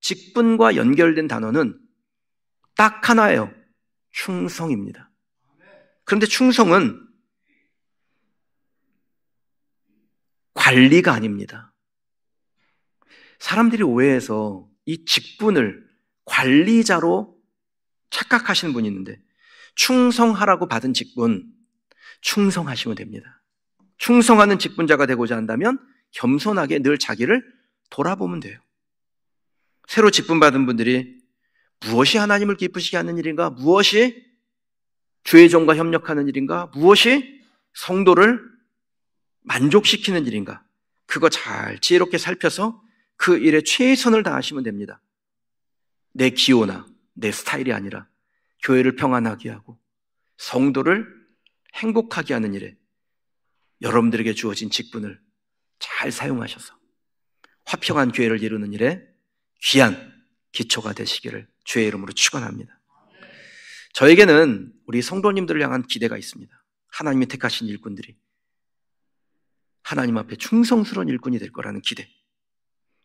직분과 연결된 단어는 딱 하나예요. 충성입니다. 그런데 충성은 관리가 아닙니다. 사람들이 오해해서 이 직분을 관리자로 착각하시는 분이 있는데, 충성하라고 받은 직분, 충성하시면 됩니다. 충성하는 직분자가 되고자 한다면 겸손하게 늘 자기를 돌아보면 돼요. 새로 직분 받은 분들이 무엇이 하나님을 기쁘시게 하는 일인가? 무엇이 주의 종과 협력하는 일인가? 무엇이 성도를 만족시키는 일인가? 그거 잘 지혜롭게 살펴서 그 일에 최선을 다하시면 됩니다. 내 기호나 내 스타일이 아니라 교회를 평안하게 하고 성도를 행복하게 하는 일에 여러분들에게 주어진 직분을 잘 사용하셔서 화평한 교회를 이루는 일에 귀한 기초가 되시기를 주의 이름으로 축원합니다. 저에게는 우리 성도님들을 향한 기대가 있습니다. 하나님이 택하신 일꾼들이 하나님 앞에 충성스러운 일꾼이 될 거라는 기대.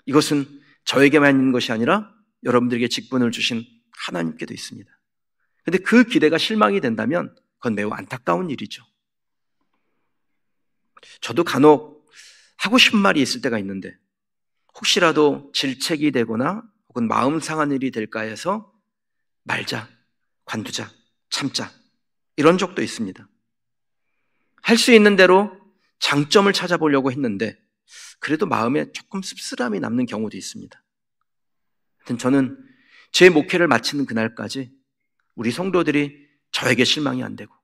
이것은 저에게만 있는 것이 아니라 여러분들에게 직분을 주신 하나님께도 있습니다. 그런데 그 기대가 실망이 된다면 그건 매우 안타까운 일이죠. 저도 간혹 하고 싶은 말이 있을 때가 있는데 혹시라도 질책이 되거나 혹은 마음 상한 일이 될까 해서 말자, 관두자, 참자 이런 적도 있습니다. 할 수 있는 대로 장점을 찾아보려고 했는데 그래도 마음에 조금 씁쓸함이 남는 경우도 있습니다. 하여튼 저는 제 목회를 마치는 그날까지 우리 성도들이 저에게 실망이 안 되고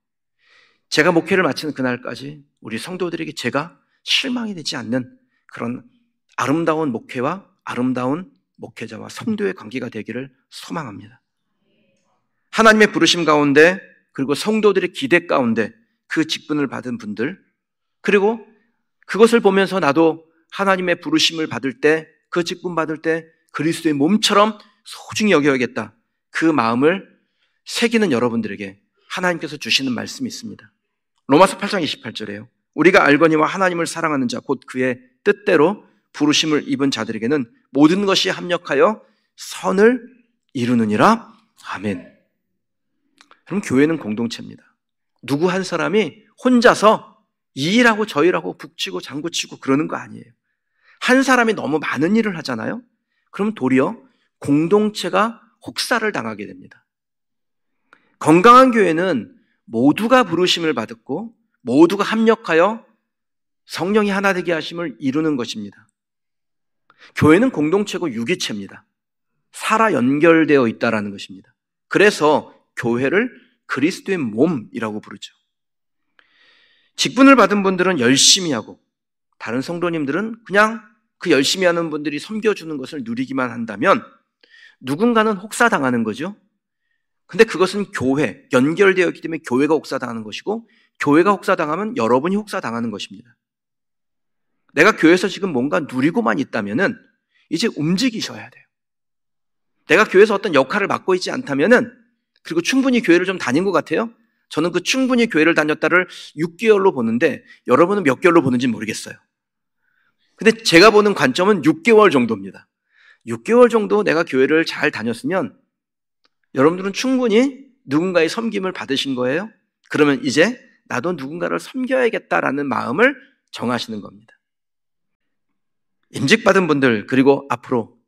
제가 목회를 마치는 그날까지 우리 성도들에게 제가 실망이 되지 않는 그런 아름다운 목회와 아름다운 목회자와 성도의 관계가 되기를 소망합니다. 하나님의 부르심 가운데 그리고 성도들의 기대 가운데 그 직분을 받은 분들, 그리고 그것을 보면서 나도 하나님의 부르심을 받을 때, 그 직분 받을 때 그리스도의 몸처럼 소중히 여겨야겠다, 그 마음을 새기는 여러분들에게 하나님께서 주시는 말씀이 있습니다. 로마서 8장 28절에요. 우리가 알거니와 하나님을 사랑하는 자 곧 그의 뜻대로 부르심을 입은 자들에게는 모든 것이 합력하여 선을 이루느니라. 아멘. 그럼 교회는 공동체입니다. 누구 한 사람이 혼자서 이 일하고 저 일하고 북치고 장구치고 그러는 거 아니에요. 한 사람이 너무 많은 일을 하잖아요. 그럼 도리어 공동체가 혹사를 당하게 됩니다. 건강한 교회는 모두가 부르심을 받았고 모두가 합력하여 성령이 하나 되게 하심을 이루는 것입니다. 교회는 공동체고 유기체입니다. 살아 연결되어 있다는 것입니다. 그래서 교회를 그리스도의 몸이라고 부르죠. 직분을 받은 분들은 열심히 하고 다른 성도님들은 그냥 그 열심히 하는 분들이 섬겨주는 것을 누리기만 한다면 누군가는 혹사당하는 거죠. 근데 그것은 교회, 연결되어 있기 때문에 교회가 혹사당하는 것이고 교회가 혹사당하면 여러분이 혹사당하는 것입니다. 내가 교회에서 지금 뭔가 누리고만 있다면은 이제 움직이셔야 돼요. 내가 교회에서 어떤 역할을 맡고 있지 않다면은, 그리고 충분히 교회를 좀 다닌 것 같아요. 저는 그 충분히 교회를 다녔다를 6개월로 보는데 여러분은 몇 개월로 보는지 모르겠어요. 근데 제가 보는 관점은 6개월 정도입니다. 6개월 정도 내가 교회를 잘 다녔으면 여러분들은 충분히 누군가의 섬김을 받으신 거예요. 그러면 이제 나도 누군가를 섬겨야겠다라는 마음을 정하시는 겁니다. 임직받은 분들, 그리고 앞으로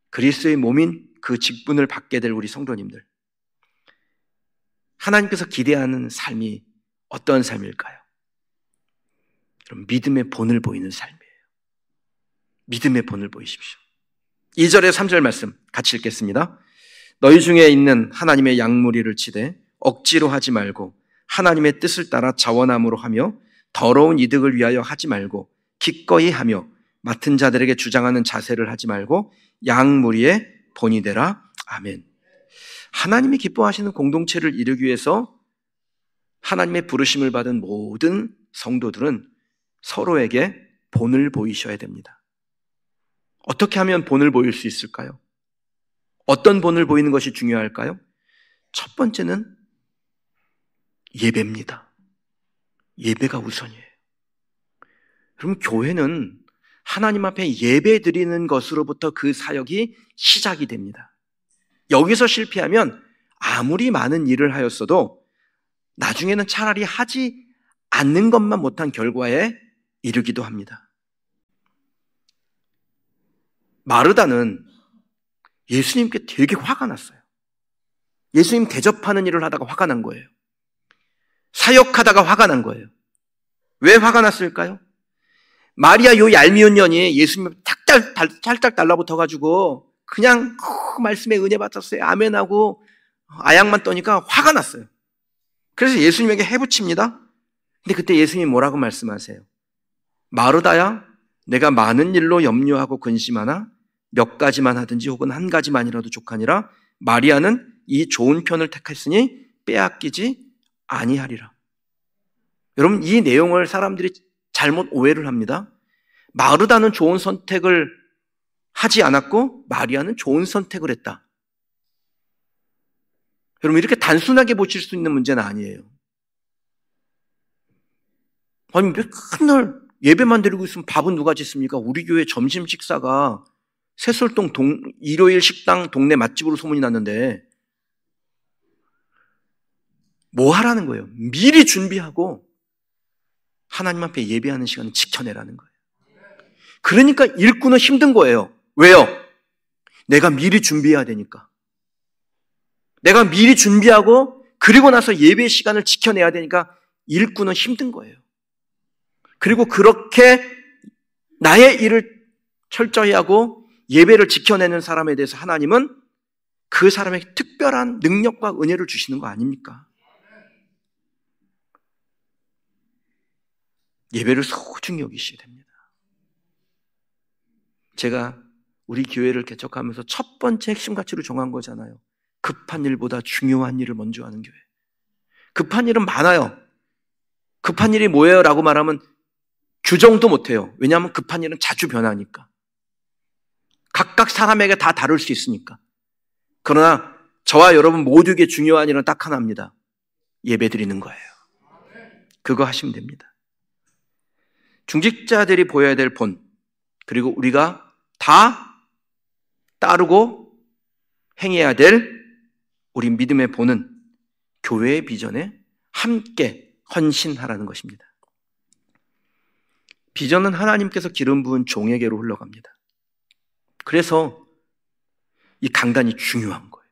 그리스도의 몸인 그 직분을 받게 될 우리 성도님들, 하나님께서 기대하는 삶이 어떤 삶일까요? 믿음의 본을 보이는 삶이에요. 믿음의 본을 보이십시오. 2절에 3절 말씀 같이 읽겠습니다. 너희 중에 있는 하나님의 양무리를 치되 억지로 하지 말고 하나님의 뜻을 따라 자원함으로 하며 더러운 이득을 위하여 하지 말고 기꺼이 하며 맡은 자들에게 주장하는 자세를 하지 말고 양무리의 본이 되라. 아멘. 하나님이 기뻐하시는 공동체를 이루기 위해서 하나님의 부르심을 받은 모든 성도들은 서로에게 본을 보이셔야 됩니다. 어떻게 하면 본을 보일 수 있을까요? 어떤 본을 보이는 것이 중요할까요? 첫 번째는 예배입니다. 예배가 우선이에요. 그럼 교회는 하나님 앞에 예배 드리는 것으로부터 그 사역이 시작이 됩니다. 여기서 실패하면 아무리 많은 일을 하였어도 나중에는 차라리 하지 않는 것만 못한 결과에 이르기도 합니다. 마르다는 예수님께 되게 화가 났어요. 예수님 대접하는 일을 하다가 화가 난 거예요. 사역하다가 화가 난 거예요. 왜 화가 났을까요? 마리아 요 얄미운 년이 예수님 살짝 달라붙어가지고 그냥 그 말씀에 은혜 받았어요. 아멘하고 아양만 떠니까 화가 났어요. 그래서 예수님에게 해붙입니다. 근데 그때 예수님이 뭐라고 말씀하세요? 마르다야, 내가 많은 일로 염려하고 근심하나 몇 가지만 하든지 혹은 한 가지만이라도 족하니라. 마리아는 이 좋은 편을 택했으니 빼앗기지 아니하리라. 여러분, 이 내용을 사람들이 잘못 오해를 합니다. 마르다는 좋은 선택을 하지 않았고 마리아는 좋은 선택을 했다. 여러분, 이렇게 단순하게 보실 수 있는 문제는 아니에요. 아니, 맨날 예배만 드리고 있으면 밥은 누가 짓습니까? 우리 교회 점심 식사가 새솔동 일요일 식당 동네 맛집으로 소문이 났는데 뭐 하라는 거예요? 미리 준비하고 하나님 앞에 예배하는 시간을 지켜내라는 거예요. 그러니까 일꾼은 힘든 거예요. 왜요? 내가 미리 준비해야 되니까. 내가 미리 준비하고 그리고 나서 예배 시간을 지켜내야 되니까 일꾼은 힘든 거예요. 그리고 그렇게 나의 일을 철저히 하고 예배를 지켜내는 사람에 대해서 하나님은 그 사람에게 특별한 능력과 은혜를 주시는 거 아닙니까? 예배를 소중히 여기셔야 됩니다. 제가 우리 교회를 개척하면서 첫 번째 핵심 가치로 정한 거잖아요. 급한 일보다 중요한 일을 먼저 하는 교회. 급한 일은 많아요. 급한 일이 뭐예요? 라고 말하면 규정도 못해요. 왜냐하면 급한 일은 자주 변하니까. 각각 사람에게 다 다를 수 있으니까. 그러나 저와 여러분 모두에게 중요한 일은 딱 하나입니다. 예배 드리는 거예요. 그거 하시면 됩니다. 중직자들이 보여야 될 본, 그리고 우리가 다 따르고 행해야 될 우리 믿음의 본은 교회의 비전에 함께 헌신하라는 것입니다. 비전은 하나님께서 기름 부은 종에게로 흘러갑니다. 그래서 이 강단이 중요한 거예요.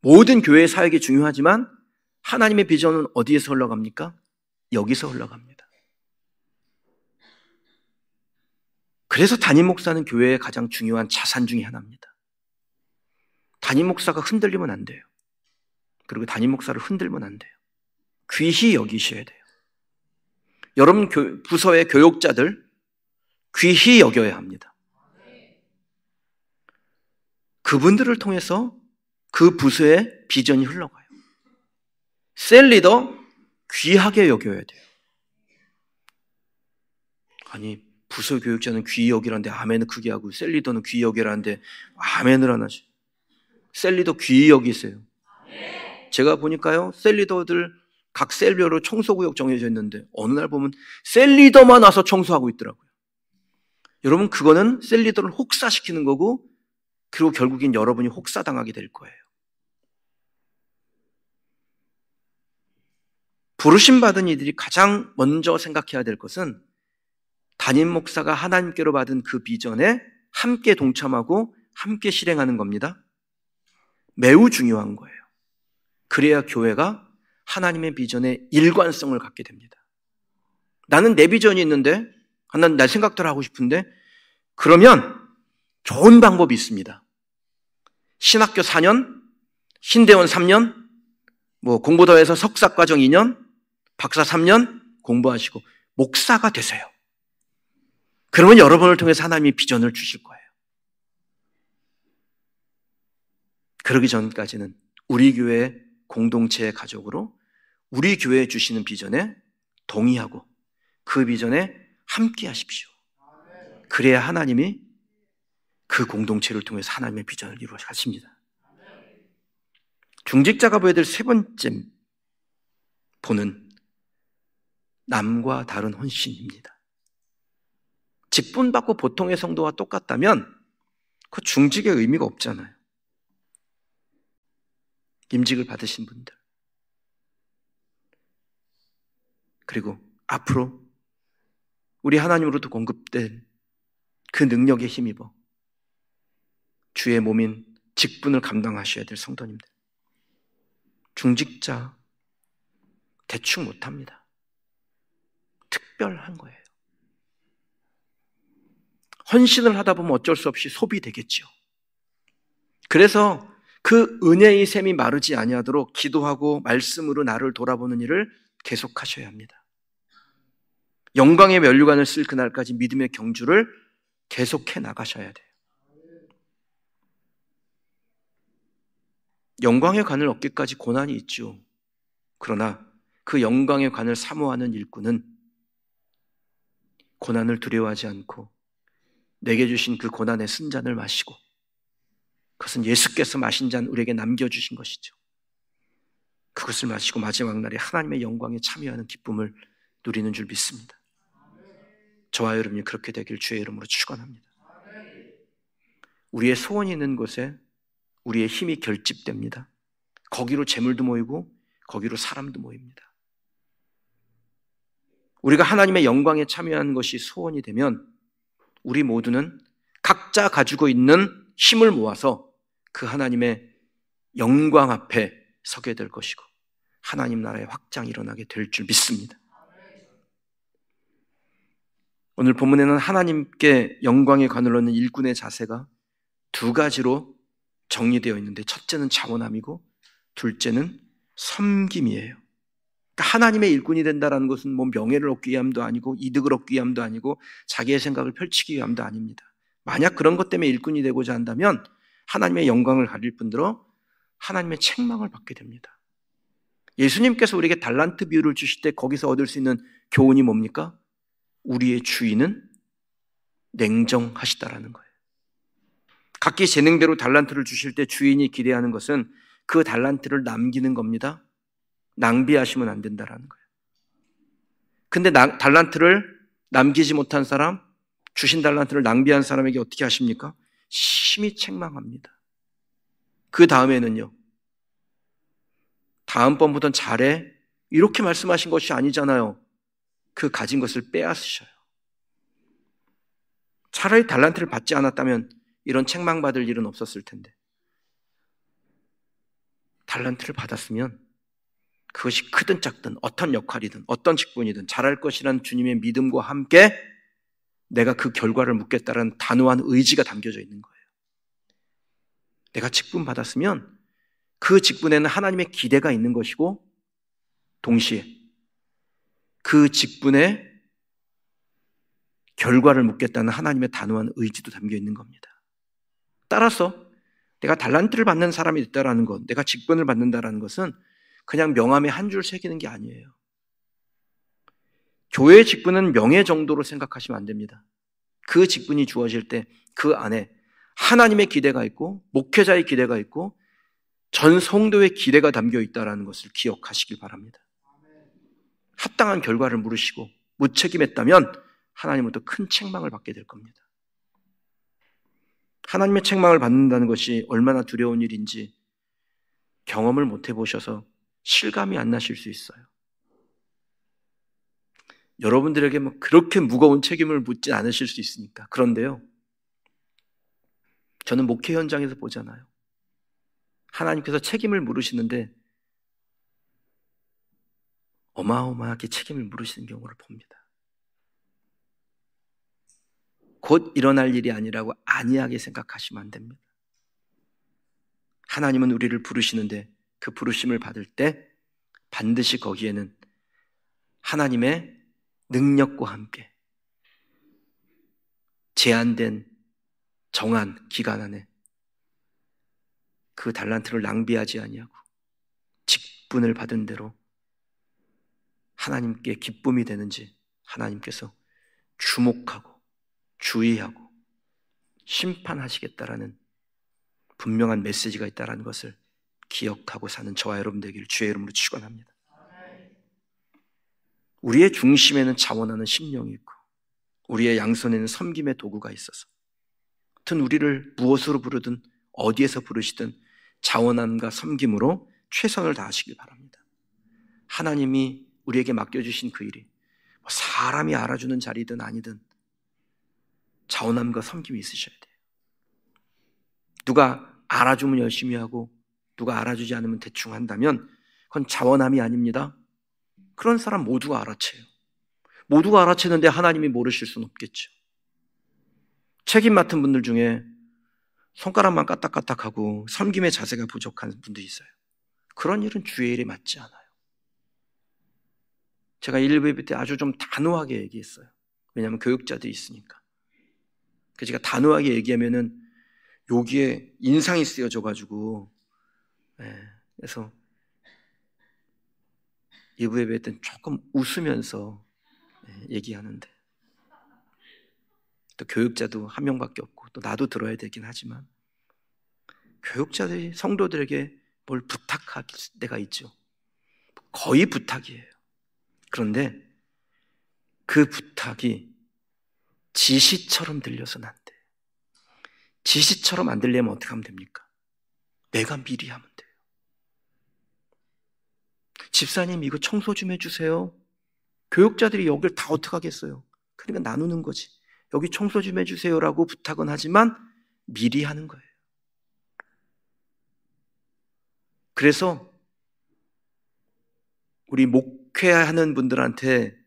모든 교회의 사역이 중요하지만 하나님의 비전은 어디에서 흘러갑니까? 여기서 흘러갑니다. 그래서 담임 목사는 교회의 가장 중요한 자산 중에 하나입니다. 담임 목사가 흔들리면 안 돼요. 그리고 담임 목사를 흔들면 안 돼요. 귀히 여기셔야 돼요. 여러분 부서의 교육자들 귀히 여겨야 합니다. 그분들을 통해서 그 부서의 비전이 흘러가요. 셀 리더 귀하게 여겨야 돼요. 아니, 부서 교육자는 귀히 여기라는데 아멘을 크게 하고 셀 리더는 귀히 여기라는데 아멘을 안 하지. 셀 리더 귀히 여기세요. 제가 보니까요, 셀 리더들 각 셀별로 청소구역 정해져 있는데 어느 날 보면 셀 리더만 와서 청소하고 있더라고요. 여러분, 그거는 셀 리더를 혹사시키는 거고 그리고 결국엔 여러분이 혹사당하게 될 거예요. 부르심 받은 이들이 가장 먼저 생각해야 될 것은 담임 목사가 하나님께로 받은 그 비전에 함께 동참하고 함께 실행하는 겁니다. 매우 중요한 거예요. 그래야 교회가 하나님의 비전에 일관성을 갖게 됩니다. 나는 내 비전이 있는데, 난 내 생각대로 하고 싶은데, 그러면 좋은 방법이 있습니다. 신학교 4년, 신대원 3년, 공부 더해서 석사과정 2년, 박사 3년 공부하시고 목사가 되세요. 그러면 여러분을 통해서 하나님이 비전을 주실 거예요. 그러기 전까지는 우리 교회 공동체의 가족으로 우리 교회에 주시는 비전에 동의하고 그 비전에 함께 하십시오. 그래야 하나님이 그 공동체를 통해서 하나님의 비전을 이루어 가십니다. 중직자가 보여야 될 세 번째 본은 남과 다른 헌신입니다. 직분받고 보통의 성도와 똑같다면 그 중직의 의미가 없잖아요. 임직을 받으신 분들. 그리고 앞으로 우리 하나님으로부터 공급된 그 능력에 힘입어 주의 몸인 직분을 감당하셔야 될 성도님들. 중직자 대충 못합니다. 특별한 거예요. 헌신을 하다 보면 어쩔 수 없이 소비되겠죠. 그래서 그 은혜의 샘이 마르지 아니하도록 기도하고 말씀으로 나를 돌아보는 일을 계속하셔야 합니다. 영광의 면류관을 쓸 그날까지 믿음의 경주를 계속해 나가셔야 돼요. 영광의 관을 얻기까지 고난이 있죠. 그러나 그 영광의 관을 사모하는 일꾼은 고난을 두려워하지 않고 내게 주신 그 고난의 쓴잔을 마시고, 그것은 예수께서 마신 잔 우리에게 남겨주신 것이죠. 그것을 마시고 마지막 날에 하나님의 영광에 참여하는 기쁨을 누리는 줄 믿습니다. 저와 여러분이 그렇게 되길 주의 이름으로 축원합니다. 우리의 소원이 있는 곳에 우리의 힘이 결집됩니다. 거기로 재물도 모이고 거기로 사람도 모입니다. 우리가 하나님의 영광에 참여하는 것이 소원이 되면 우리 모두는 각자 가지고 있는 힘을 모아서 그 하나님의 영광 앞에 서게 될 것이고 하나님 나라의 확장이 일어나게 될 줄 믿습니다. 오늘 본문에는 하나님께 영광의 관을 얻는 일꾼의 자세가 두 가지로 정리되어 있는데, 첫째는 자원함이고 둘째는 섬김이에요. 그러니까 하나님의 일꾼이 된다는 것은 뭐 명예를 얻기 위함도 아니고 이득을 얻기 위함도 아니고 자기의 생각을 펼치기 위함도 아닙니다. 만약 그런 것 때문에 일꾼이 되고자 한다면 하나님의 영광을 가릴 뿐더러 하나님의 책망을 받게 됩니다. 예수님께서 우리에게 달란트 비유를 주실 때 거기서 얻을 수 있는 교훈이 뭡니까? 우리의 주인은 냉정하시다라는 거예요. 각기 재능대로 달란트를 주실 때 주인이 기대하는 것은 그 달란트를 남기는 겁니다. 낭비하시면 안 된다라는 거예요. 근데 달란트를 남기지 못한 사람, 주신 달란트를 낭비한 사람에게 어떻게 하십니까? 심히 책망합니다. 그 다음에는요, 다음번보단 잘해? 이렇게 말씀하신 것이 아니잖아요. 그 가진 것을 빼앗으셔요. 차라리 달란트를 받지 않았다면 이런 책망받을 일은 없었을 텐데, 달란트를 받았으면 그것이 크든 작든 어떤 역할이든 어떤 직분이든 잘할 것이라는 주님의 믿음과 함께 내가 그 결과를 묻겠다는 단호한 의지가 담겨져 있는 거예요. 내가 직분 받았으면 그 직분에는 하나님의 기대가 있는 것이고 동시에 그 직분의 결과를 묻겠다는 하나님의 단호한 의지도 담겨 있는 겁니다. 따라서 내가 달란트를 받는 사람이 됐다라는 것, 내가 직분을 받는다라는 것은 그냥 명함에 한 줄 새기는 게 아니에요. 교회의 직분은 명예 정도로 생각하시면 안 됩니다. 그 직분이 주어질 때 그 안에 하나님의 기대가 있고 목회자의 기대가 있고 전 성도의 기대가 담겨 있다는 것을 기억하시길 바랍니다. 합당한 결과를 물으시고 무책임했다면 하나님으로부터 큰 책망을 받게 될 겁니다. 하나님의 책망을 받는다는 것이 얼마나 두려운 일인지 경험을 못 해보셔서 실감이 안 나실 수 있어요. 여러분들에게 뭐 그렇게 무거운 책임을 묻지 않으실 수 있으니까. 그런데요, 저는 목회 현장에서 보잖아요. 하나님께서 책임을 물으시는데 어마어마하게 책임을 물으시는 경우를 봅니다. 곧 일어날 일이 아니라고 안이하게 생각하시면 안 됩니다. 하나님은 우리를 부르시는데 그 부르심을 받을 때 반드시 거기에는 하나님의 능력과 함께 제한된 정한 기간 안에 그 달란트를 낭비하지 아니하고 직분을 받은 대로 하나님께 기쁨이 되는지 하나님께서 주목하고 주의하고 심판하시겠다라는 분명한 메시지가 있다는 것을 기억하고 사는 저와 여러분 되기를 주의 이름으로 축원합니다. 우리의 중심에는 자원하는 심령이 있고 우리의 양손에는 섬김의 도구가 있어서 하여튼 우리를 무엇으로 부르든 어디에서 부르시든 자원함과 섬김으로 최선을 다하시길 바랍니다. 하나님이 우리에게 맡겨주신 그 일이 사람이 알아주는 자리든 아니든 자원함과 섬김이 있으셔야 돼요. 누가 알아주면 열심히 하고 누가 알아주지 않으면 대충 한다면 그건 자원함이 아닙니다. 그런 사람 모두가 알아채요. 모두가 알아채는데 하나님이 모르실 수는 없겠죠. 책임 맡은 분들 중에 손가락만 까딱까딱하고 섬김의 자세가 부족한 분도 있어요. 그런 일은 주의 일에 맞지 않아요. 제가 1예배 때 아주 좀 단호하게 얘기했어요. 왜냐하면 교육자들이 있으니까. 제가 단호하게 얘기하면은 여기에 인상이 쓰여져가지고, 그래서 2예배 때는 조금 웃으면서 얘기하는데, 또 교육자도 한 명밖에 없고 또 나도 들어야 되긴 하지만 교육자들이 성도들에게 뭘 부탁할 때가 있죠. 거의 부탁이에요. 그런데 그 부탁이 지시처럼 들려서는 안 돼요. 지시처럼 안 들리면 어떻게 하면 됩니까? 내가 미리 하면 돼요. 집사님 이거 청소 좀 해주세요. 교육자들이 여길 다 어떻게 하겠어요? 그러니까 나누는 거지. 여기 청소 좀 해주세요라고 부탁은 하지만 미리 하는 거예요. 그래서 우리 목회하는 분들한테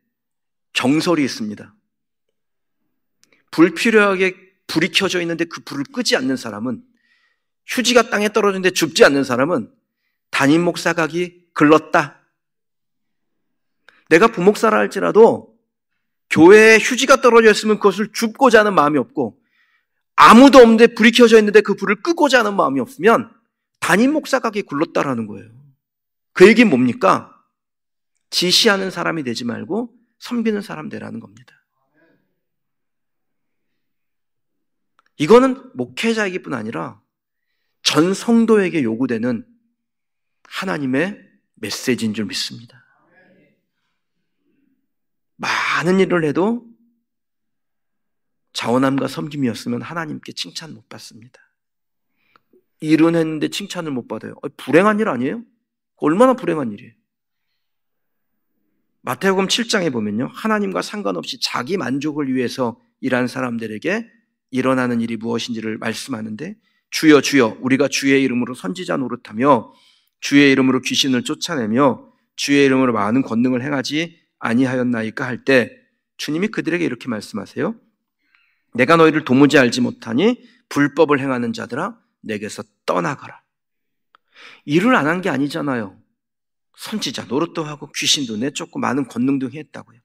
정설이 있습니다. 불필요하게 불이 켜져 있는데 그 불을 끄지 않는 사람은, 휴지가 땅에 떨어졌는데 줍지 않는 사람은 담임 목사 가기 글렀다. 내가 부목사라 할지라도 교회에 휴지가 떨어져 있으면 그것을 줍고자 하는 마음이 없고, 아무도 없는데 불이 켜져 있는데 그 불을 끄고자 하는 마음이 없으면 담임 목사 가기 굴렀다라는 거예요. 그 얘기는 뭡니까? 지시하는 사람이 되지 말고 섬기는 사람 되라는 겁니다. 이거는 목회자에게 뿐 아니라 전 성도에게 요구되는 하나님의 메시지인 줄 믿습니다. 많은 일을 해도 자원함과 섬김이었으면 하나님께 칭찬 못 받습니다. 일은 했는데 칭찬을 못 받아요. 불행한 일 아니에요? 얼마나 불행한 일이에요. 마태복음 7장에 보면요, 하나님과 상관없이 자기 만족을 위해서 일한 사람들에게 일어나는 일이 무엇인지를 말씀하는데, 주여 주여 우리가 주의 이름으로 선지자 노릇하며 주의 이름으로 귀신을 쫓아내며 주의 이름으로 많은 권능을 행하지 아니하였나이까 할 때 주님이 그들에게 이렇게 말씀하세요. 내가 너희를 도무지 알지 못하니 불법을 행하는 자들아 내게서 떠나가라. 일을 안 한 게 아니잖아요. 선지자 노릇도 하고 귀신도 내쫓고 많은 권능도 했다고요.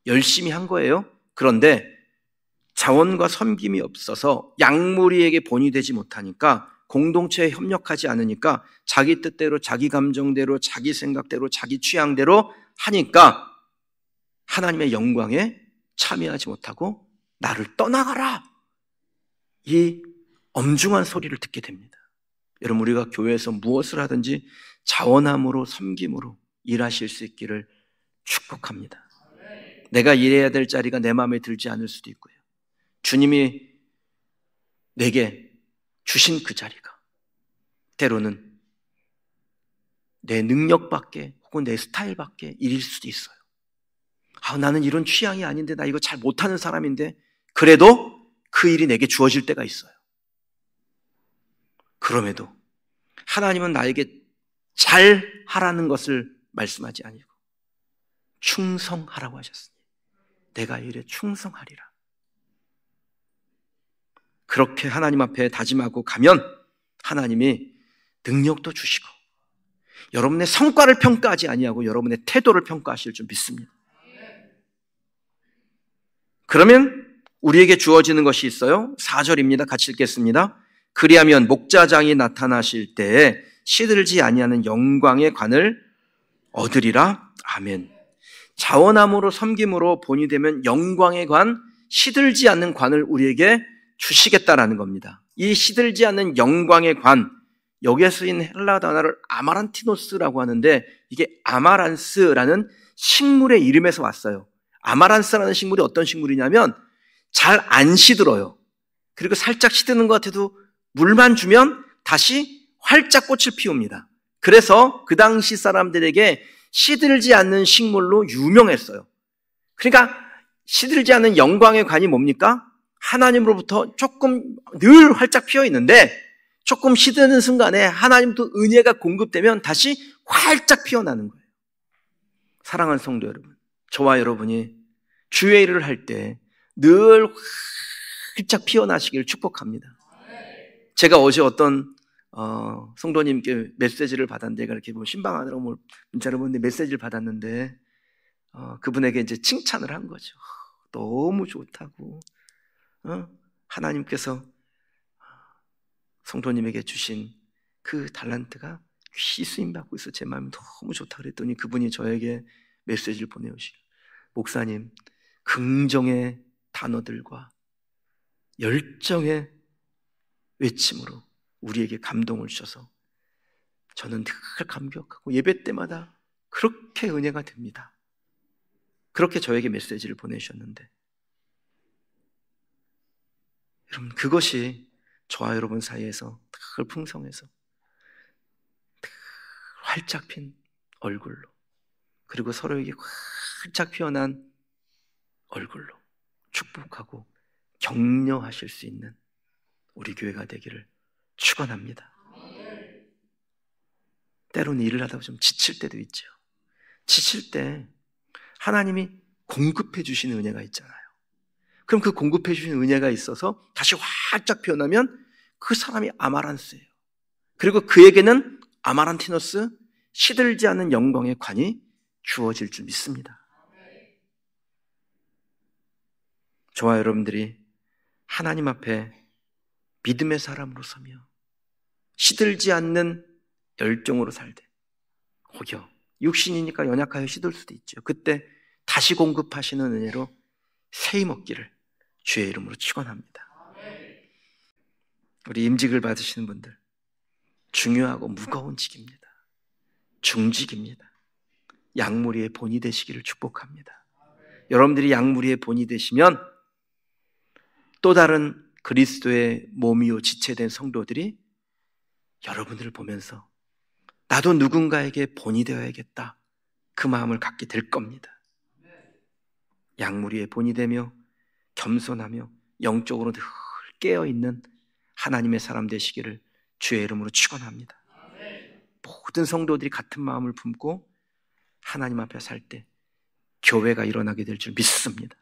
열심히 한 거예요. 그런데 자원과 섬김이 없어서 양무리에게 본이 되지 못하니까, 공동체에 협력하지 않으니까 자기 뜻대로 자기 감정대로 자기 생각대로 자기 취향대로 하니까 하나님의 영광에 참여하지 못하고 나를 떠나가라, 이 엄중한 소리를 듣게 됩니다. 여러분, 우리가 교회에서 무엇을 하든지 자원함으로 섬김으로 일하실 수 있기를 축복합니다. 내가 일해야 될 자리가 내 마음에 들지 않을 수도 있고요, 주님이 내게 주신 그 자리가 때로는 내 능력 밖에 혹은 내 스타일 밖에 일일 수도 있어요. 나는 이런 취향이 아닌데, 나 이거 잘 못하는 사람인데, 그래도 그 일이 내게 주어질 때가 있어요. 그럼에도 하나님은 나에게 잘 하라는 것을 말씀하지 아니고 충성하라고 하셨으니 내가 이 일에 충성하리라. 그렇게 하나님 앞에 다짐하고 가면 하나님이 능력도 주시고 여러분의 성과를 평가하지 아니하고 여러분의 태도를 평가하실 줄 믿습니다. 그러면 우리에게 주어지는 것이 있어요. 4절입니다. 같이 읽겠습니다. 그리하면 목자장이 나타나실 때에 시들지 아니하는 영광의 관을 얻으리라. 아멘. 자원함으로 섬김으로 본이 되면 영광의 관, 시들지 않는 관을 우리에게 주시겠다라는 겁니다. 이 시들지 않는 영광의 관, 여기에 쓰인 헬라 단어를 아마란티노스라고 하는데, 이게 아마란스라는 식물의 이름에서 왔어요. 아마란스라는 식물이 어떤 식물이냐면 잘 안 시들어요. 그리고 살짝 시드는 것 같아도 물만 주면 다시 활짝 꽃을 피웁니다. 그래서 그 당시 사람들에게 시들지 않는 식물로 유명했어요. 그러니까 시들지 않는 영광의 관이 뭡니까? 하나님으로부터 조금 늘 활짝 피어 있는데 조금 시드는 순간에 하나님부터 은혜가 공급되면 다시 활짝 피어나는 거예요. 사랑하는 성도 여러분, 저와 여러분이 주의 일을 할 때 늘 활짝 피어나시길 축복합니다. 제가 어제 어떤 성도님께 메시지를 받았는데, 이렇게 신방하느라고 문자를 보는데 메시지를 받았는데, 그분에게 이제 칭찬을 한 거죠. 너무 좋다고. 하나님께서 성도님에게 주신 그 달란트가 귀히 쓰임받고 있어 제 마음이 너무 좋다 그랬더니 그분이 저에게 메시지를 보내오시고, 목사님, 긍정의 단어들과 열정의 외침으로 우리에게 감동을 주셔서 저는 늘 감격하고 예배 때마다 그렇게 은혜가 됩니다. 그렇게 저에게 메시지를 보내주셨는데, 여러분, 그것이 저와 여러분 사이에서 늘 풍성해서 늘 활짝 핀 얼굴로, 그리고 서로에게 활짝 피어난 얼굴로 축복하고 격려하실 수 있는 우리 교회가 되기를 축원합니다. 때로는 일을 하다가 좀 지칠 때도 있죠. 지칠 때 하나님이 공급해 주시는 은혜가 있잖아요. 그럼 그 공급해 주시는 은혜가 있어서 다시 활짝 피어나면 그 사람이 아마란스예요. 그리고 그에게는 아마란티노스, 시들지 않는 영광의 관이 주어질 줄 믿습니다. 저와 여러분들이 하나님 앞에 믿음의 사람으로 서며 시들지 않는 열정으로 살되, 혹여 육신이니까 연약하여 시들 수도 있죠. 그때 다시 공급하시는 은혜로 세임 얻기를 주의 이름으로 축원합니다. 우리 임직을 받으시는 분들, 중요하고 무거운 직입니다. 중직입니다. 양무리의 본이 되시기를 축복합니다. 여러분들이 양무리의 본이 되시면 또 다른 그리스도의 몸이요 지체된 성도들이 여러분들을 보면서 나도 누군가에게 본이 되어야겠다, 그 마음을 갖게 될 겁니다. 양무리의 본이 되며 겸손하며 영적으로 늘 깨어있는 하나님의 사람 되시기를 주의 이름으로 축원합니다. 모든 성도들이 같은 마음을 품고 하나님 앞에 살 때 교회가 일어나게 될 줄 믿습니다.